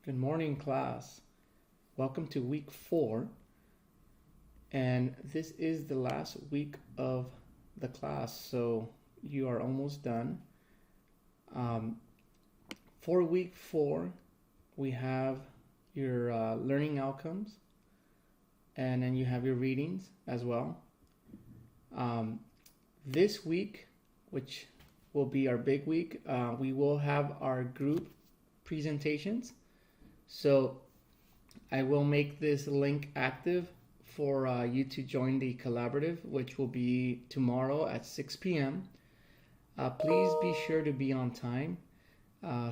Good morning, class. Welcome to week 4, and this is the last week of the class, so you are almost done. Um, for week 4, we have your learning outcomes, and then you have your readings as well. Um, this week, which will be our big week, we will have our group presentations. So I will make this link active for you to join the collaborative, which will be tomorrow at 6 p.m. Please be sure to be on time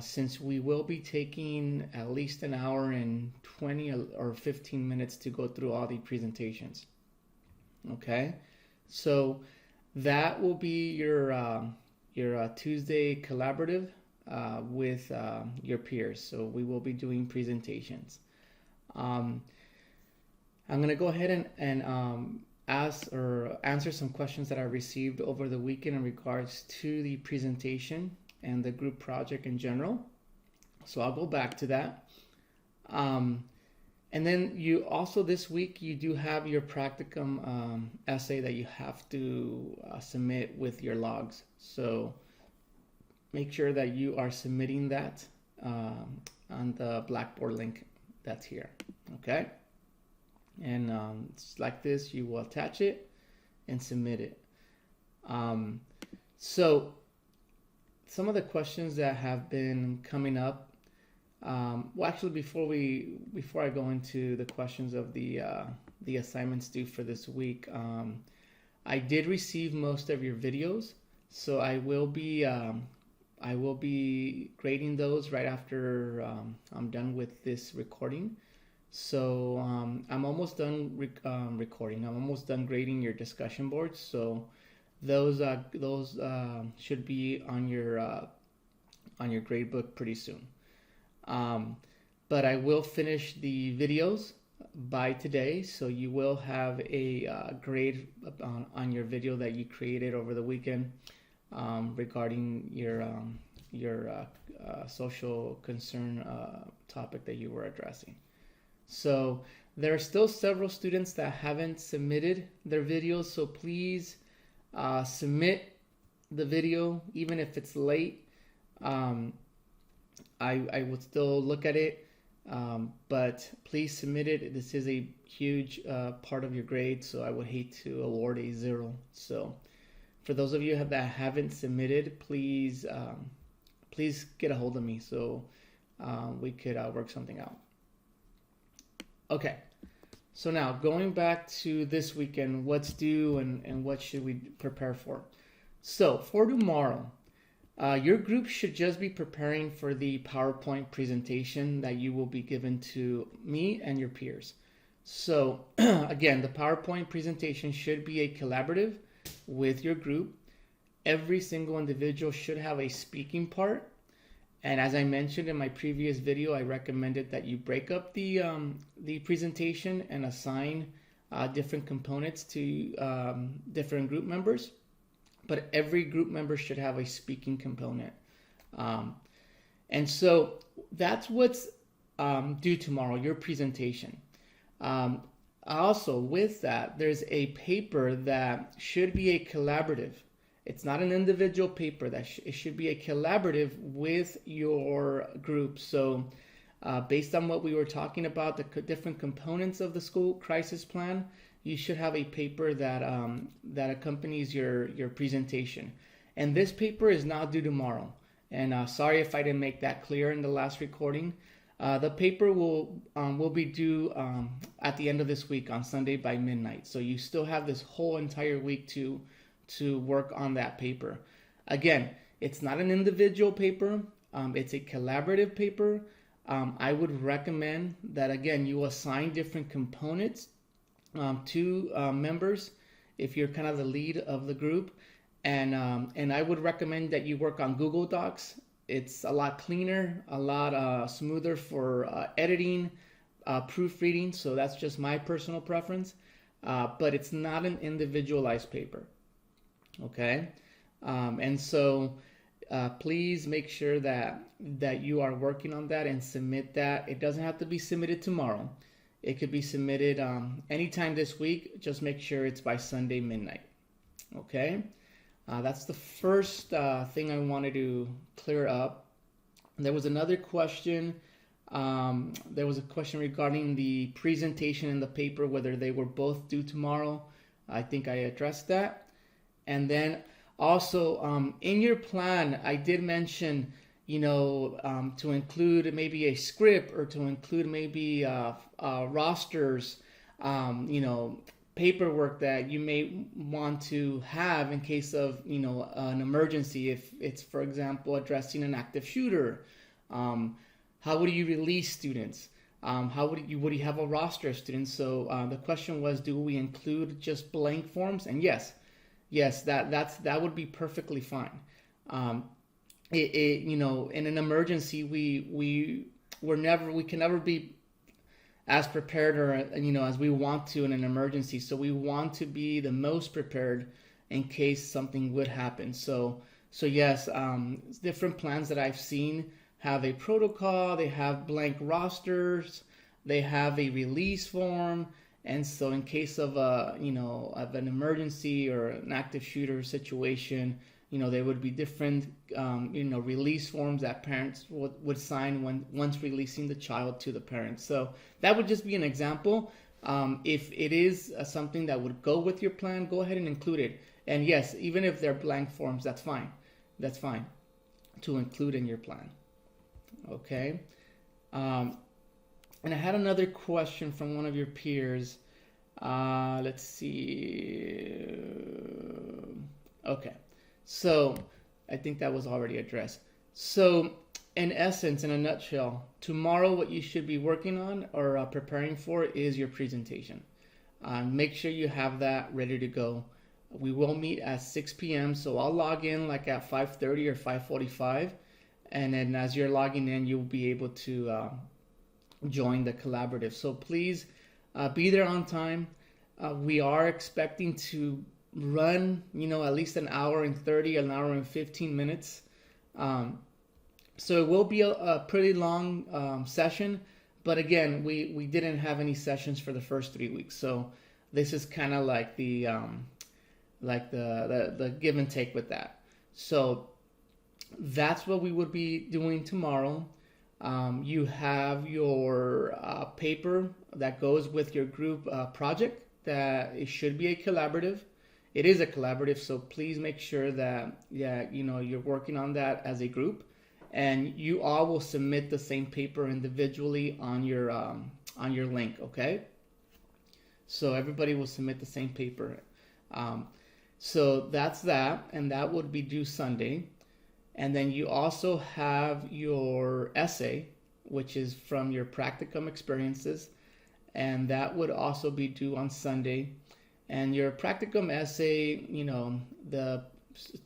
since we will be taking at least an hour and 20 or 15 minutes to go through all the presentations. Okay, so that will be your Tuesday collaborative with your peers. So we will be doing presentations. Um, I'm going to go ahead and ask or answer some questions that I received over the weekend in regards to the presentation and the group project in general. So I'll go back to that. And then you also this week you do have your practicum essay that you have to submit with your logs. So make sure that you are submitting that on the Blackboard link that's here. Okay, and it's like this. You will attach it and submit it. So some of the questions that have been coming up. Well, actually, before I go into the questions of the assignments due for this week, I did receive most of your videos, so I will be grading those right after I'm done with this recording. So I'm almost done recording. I'm almost done grading your discussion boards. So those should be on your grade book pretty soon. But I will finish the videos by today, so you will have a grade on your video that you created over the weekend regarding your social concern topic that you were addressing. So there are still several students that haven't submitted their videos, so please submit the video even if it's late. I would still look at it, but please submit it. This is a huge part of your grade, so I would hate to award a 0. So for those of you that haven't submitted, please get a hold of me so we could work something out. Okay, so now going back to this weekend, what's due and what should we prepare for? So for tomorrow, your group should just be preparing for the PowerPoint presentation that you will be given to me and your peers. So again, the PowerPoint presentation should be a collaborative with your group. Every single individual should have a speaking part. And as I mentioned in my previous video, I recommended that you break up the presentation and assign different components to different group members. But every group member should have a speaking component. And so that's what's due tomorrow, your presentation. Also, with that, there's a paper that should be a collaborative. It's not an individual paper. It should be a collaborative with your group. So based on what we were talking about, the different components of the school crisis plan, you should have a paper that that accompanies your presentation. And this paper is not due tomorrow. And sorry if I didn't make that clear in the last recording. The paper will be due at the end of this week on Sunday by midnight. So you still have this whole entire week to work on that paper. Again, it's not an individual paper. It's a collaborative paper. I would recommend that, again, you assign different components to members if you're kind of the lead of the group. And I would recommend that you work on Google Docs. It's a lot cleaner, a lot smoother for editing, proofreading. So that's just my personal preference. But it's not an individualized paper. Okay? And so please make sure that you are working on that and submit that. It doesn't have to be submitted tomorrow. It could be submitted anytime this week. Just make sure it's by Sunday midnight. Okay? That's the first thing I wanted to clear up. There was another question. There was a question regarding the presentation and the paper, whether they were both due tomorrow. I think I addressed that. And then also in your plan, I did mention, to include maybe a script or to include maybe rosters, paperwork that you may want to have in case of, an emergency. If it's, for example, addressing an active shooter, how would you release students? How would you have a roster of students? So the question was, do we include just blank forms? And yes, that would be perfectly fine. In an emergency, we can never be as prepared or as we want to in an emergency. So we want to be the most prepared in case something would happen. So yes, different plans that I've seen have a protocol, they have blank rosters, they have a release form, and so in case of of an emergency or an active shooter situation, there would be different release forms that parents would sign once releasing the child to the parents. So that would just be an example. If it is something that would go with your plan, go ahead and include it. And yes, even if they're blank forms, that's fine. That's fine to include in your plan. Okay. And I had another question from one of your peers. Let's see. Okay. So I think that was already addressed. So in essence, in a nutshell, tomorrow what you should be working on or preparing for is your presentation. Make sure you have that ready to go. We will meet at 6 p.m. So I'll log in like at 5:30 or 5:45. And then as you're logging in, you'll be able to join the collaborative. So please be there on time. We are expecting to run, at least an hour and 30, an hour and 15 minutes. So it will be a pretty long session. But again, we didn't have any sessions for the first 3 weeks. So this is kind of like the give and take with that. So that's what we would be doing tomorrow. You have your paper that goes with your group project. That it should be a collaborative. It is a collaborative, so please make sure that you're working on that as a group, and you all will submit the same paper individually on your link. Okay. So everybody will submit the same paper. So that's that, and that would be due Sunday. And then you also have your essay, which is from your practicum experiences, and that would also be due on Sunday. And your practicum essay, the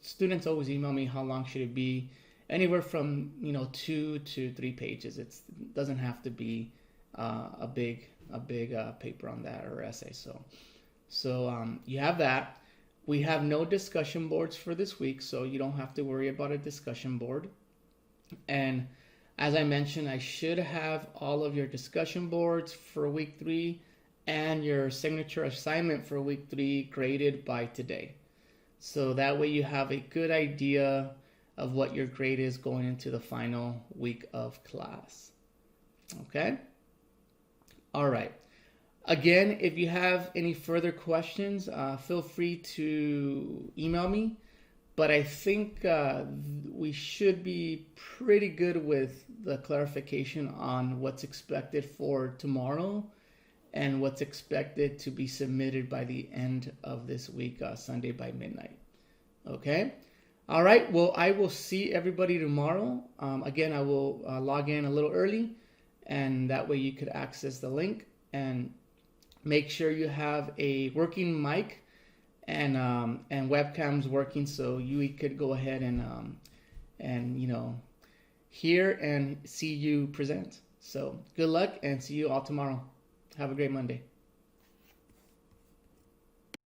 students always email me how long should it be, anywhere from 2 to 3 pages. It doesn't have to be a big paper on that or essay. So you have that. We have no discussion boards for this week, so you don't have to worry about a discussion board. And as I mentioned, I should have all of your discussion boards for week 3 and your signature assignment for week 3 graded by today. So that way you have a good idea of what your grade is going into the final week of class. Okay? All right. Again, if you have any further questions, feel free to email me. But I think we should be pretty good with the clarification on what's expected for tomorrow and what's expected to be submitted by the end of this week, Sunday by midnight. Okay? All right. Well, I will see everybody tomorrow. Again, I will log in a little early, and that way you could access the link. And make sure you have a working mic and webcams working, so you could go ahead and hear and see you present. So good luck, and see you all tomorrow. Have a great Monday.